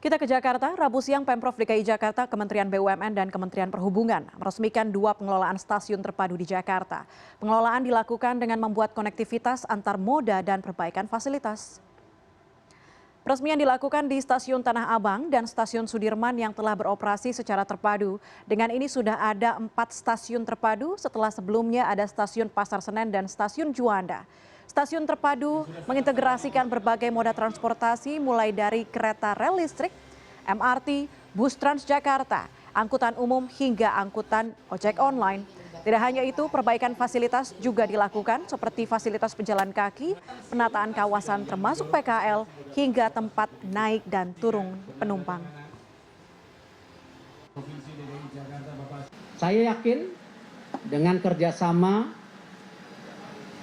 Kita ke Jakarta, Rabu siang Pemprov DKI Jakarta, Kementerian BUMN dan Kementerian Perhubungan meresmikan 2 pengelolaan stasiun terpadu di Jakarta. Pengelolaan dilakukan dengan membuat konektivitas antar moda dan perbaikan fasilitas. Peresmian dilakukan di Stasiun Tanah Abang dan Stasiun Sudirman yang telah beroperasi secara terpadu. Dengan ini sudah ada 4 stasiun terpadu setelah sebelumnya ada Stasiun Pasar Senen dan Stasiun Juanda. Stasiun terpadu mengintegrasikan berbagai moda transportasi mulai dari kereta rel listrik, MRT, bus Transjakarta, angkutan umum hingga angkutan ojek online. Tidak hanya itu, perbaikan fasilitas juga dilakukan seperti fasilitas pejalan kaki, penataan kawasan termasuk PKL, hingga tempat naik dan turun penumpang. Saya yakin dengan kerjasama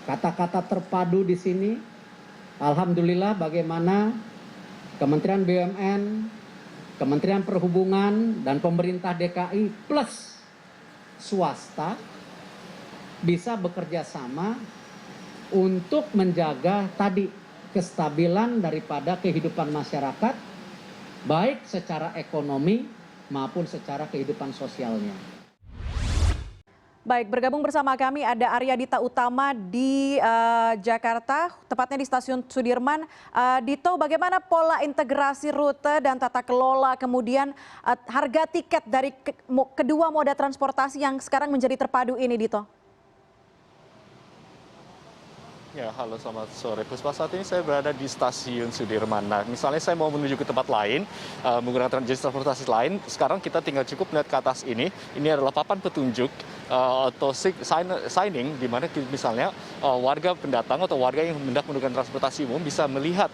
kata-kata terpadu di sini, alhamdulillah bagaimana Kementerian BUMN, Kementerian Perhubungan, dan pemerintah DKI plus swasta bisa bekerja sama untuk menjaga tadi kestabilan daripada kehidupan masyarakat, baik secara ekonomi maupun secara kehidupan sosialnya. Baik, bergabung bersama kami ada Arya Dita Utama di Jakarta, tepatnya di Stasiun Sudirman. Dito, bagaimana pola integrasi rute dan tata kelola, kemudian harga tiket dari kedua moda transportasi yang sekarang menjadi terpadu ini, Dito? Ya, halo selamat sore. Puspa, saat ini saya berada di Stasiun Sudirman. Nah, misalnya saya mau menuju ke tempat lain, menggunakan jenis transportasi lain, sekarang kita tinggal cukup melihat ke atas ini. Ini adalah papan petunjuk atau signing, di mana misalnya warga pendatang atau warga yang hendak menggunakan transportasi umum bisa melihat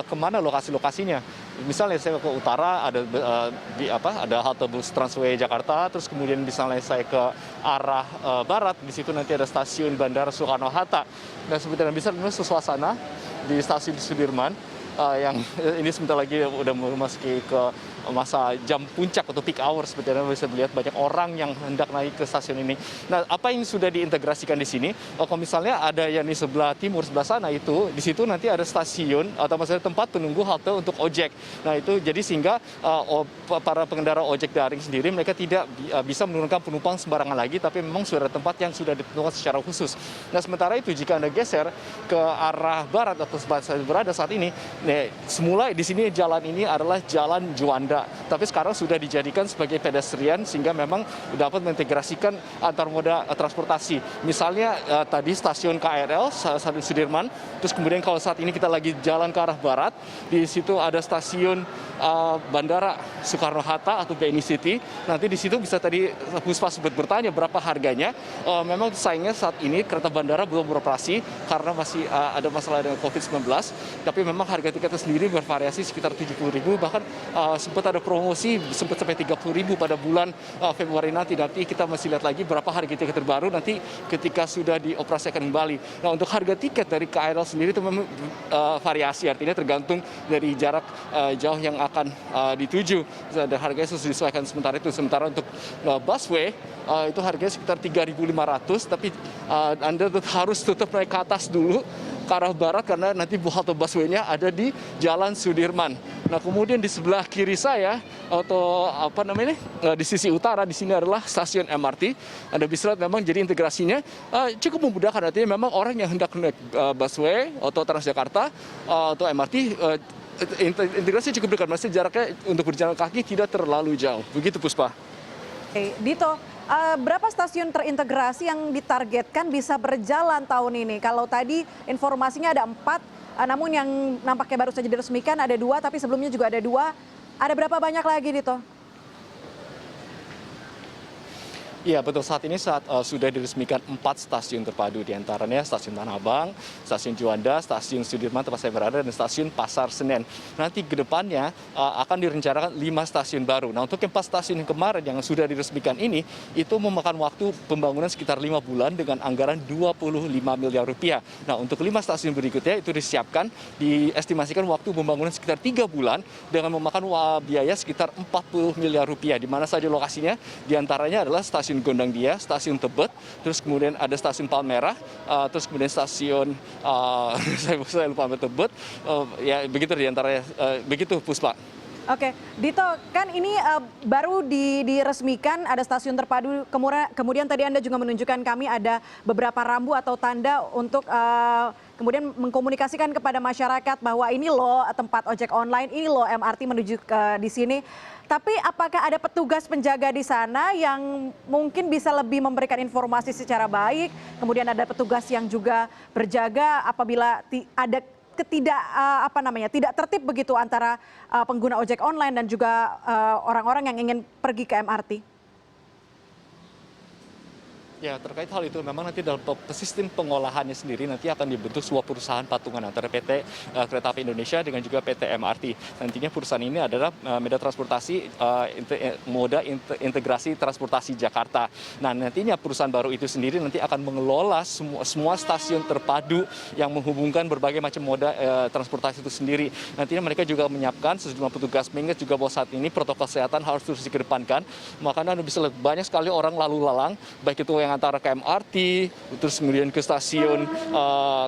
kemana lokasi-lokasinya. Misalnya saya ke utara ada halte bus Transway Jakarta, terus kemudian misalnya saya ke arah barat, di situ nanti ada stasiun Bandara Soekarno-Hatta. Dan seperti yang bisa melihat suasana di Stasiun Sudirman yang ini sebentar lagi udah memasuki ke masa jam puncak atau peak hour, seperti yang bisa dilihat banyak orang yang hendak naik ke stasiun ini. Nah, apa yang sudah diintegrasikan di sini? Kalau misalnya ada yang di sebelah timur sebelah sana itu, di situ nanti ada stasiun atau maksudnya tempat penunggu halte untuk ojek. Nah, itu jadi sehingga para pengendara ojek daring sendiri mereka tidak bisa menurunkan penumpang sembarangan lagi, tapi memang sudah ada tempat yang sudah ditentukan secara khusus. Nah, sementara itu jika Anda geser ke arah barat atau tempat saya berada saat ini, semula di sini jalan ini adalah Jalan Juanda, tapi sekarang sudah dijadikan sebagai pedestrian sehingga memang dapat mengintegrasikan antar moda transportasi. Misalnya tadi stasiun KRL, Stasiun Sudirman, terus kemudian kalau saat ini kita lagi jalan ke arah barat, di situ ada stasiun Bandara Soekarno-Hatta atau BNI City. Nanti di situ bisa tadi Puspa sempat bertanya berapa harganya. Memang sayangnya saat ini kereta bandara belum beroperasi karena masih ada masalah dengan COVID-19, tapi memang harga tiketnya sendiri bervariasi sekitar 70.000, bahkan sempat ada promosi sempat sampai 30.000 pada bulan Februari nanti. Nanti kita masih lihat lagi berapa harga tiket terbaru nanti ketika sudah dioperasikan kembali. Nah, untuk harga tiket dari KRL sendiri itu memang variasi, artinya tergantung dari jarak jauh yang akan dituju, dan harganya sudah disesuaikan sementara itu. Sementara untuk busway itu harganya sekitar 3.500, tapi Anda harus tetap naik ke atas dulu ke arah barat karena nanti halte busway-nya ada di Jalan Sudirman. Nah, kemudian di sebelah kiri saya atau di sisi utara di sini adalah stasiun MRT. Anda bisa lihat memang jadi integrasinya cukup memudahkan, artinya memang orang yang hendak naik busway atau Transjakarta atau MRT integrasi cukup dekat, masih jaraknya untuk berjalan kaki tidak terlalu jauh. Begitu Puspa. Oke, Dito, berapa stasiun terintegrasi yang ditargetkan bisa berjalan tahun ini? Kalau tadi informasinya ada 4, namun yang nampaknya baru saja diresmikan ada 2, tapi sebelumnya juga ada 2. Ada berapa banyak lagi, Dito? Iya, betul. Saat ini sudah diresmikan 4 stasiun terpadu, diantaranya Stasiun Tanah Abang, Stasiun Juanda, Stasiun Sudirman tempat saya berada, dan Stasiun Pasar Senen. Nanti ke depannya akan direncanakan 5 stasiun baru. Nah, untuk yang 4 stasiun yang kemarin yang sudah diresmikan ini, itu memakan waktu pembangunan sekitar 5 bulan dengan anggaran 25 miliar rupiah. Nah, untuk 5 stasiun berikutnya itu disiapkan, diestimasikan waktu pembangunan sekitar 3 bulan dengan memakan biaya sekitar 40 miliar rupiah. Di mana saja lokasinya? Di antaranya adalah Stasiun Gondangdia, Stasiun Tebet, terus kemudian ada Stasiun Palmerah, terus kemudian stasiun saya lupa Tebet, ya begitu diantaranya, begitu Puspa. Oke, Dito, kan ini baru diresmikan ada stasiun terpadu. Kemudian tadi Anda juga menunjukkan kami ada beberapa rambu atau tanda untuk kemudian mengkomunikasikan kepada masyarakat bahwa ini loh tempat ojek online, ini loh MRT menuju ke di sini. Tapi apakah ada petugas penjaga di sana yang mungkin bisa lebih memberikan informasi secara baik? Kemudian ada petugas yang juga berjaga apabila ada tidak tertib begitu antara pengguna ojek online dan juga orang-orang yang ingin pergi ke MRT. Ya, terkait hal itu memang nanti dalam sistem pengolahannya sendiri nanti akan dibentuk sebuah perusahaan patungan antara PT Kereta Api Indonesia dengan juga PT MRT. Nantinya perusahaan ini adalah moda transportasi moda integrasi transportasi Jakarta. Nah, nantinya perusahaan baru itu sendiri nanti akan mengelola semua stasiun terpadu yang menghubungkan berbagai macam moda transportasi itu sendiri. Nantinya mereka juga menyiapkan sejumlah petugas mengingat juga bahwa saat ini protokol kesehatan harus terus dikedepankan. Makanya Anda bisa lihat banyak sekali orang lalu lalang, baik itu yang antara ke MRT, terus kemudian ke stasiun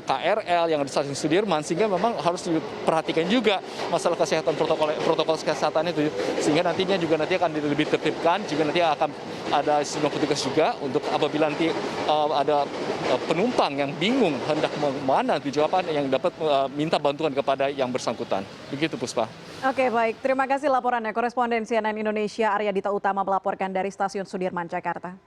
KRL yang ada di stasiun Sudirman, sehingga memang harus diperhatikan juga masalah kesehatan protokol kesehatan itu, sehingga nantinya juga nanti akan lebih tertibkan, juga nanti akan ada sejumlah petugas juga untuk apabila nanti ada penumpang yang bingung hendak kemana tujuan apa yang dapat minta bantuan kepada yang bersangkutan. Begitu Puspa. Oke, baik. Terima kasih laporannya. Koresponden CNN Indonesia Arya Dita Utama melaporkan dari Stasiun Sudirman, Jakarta.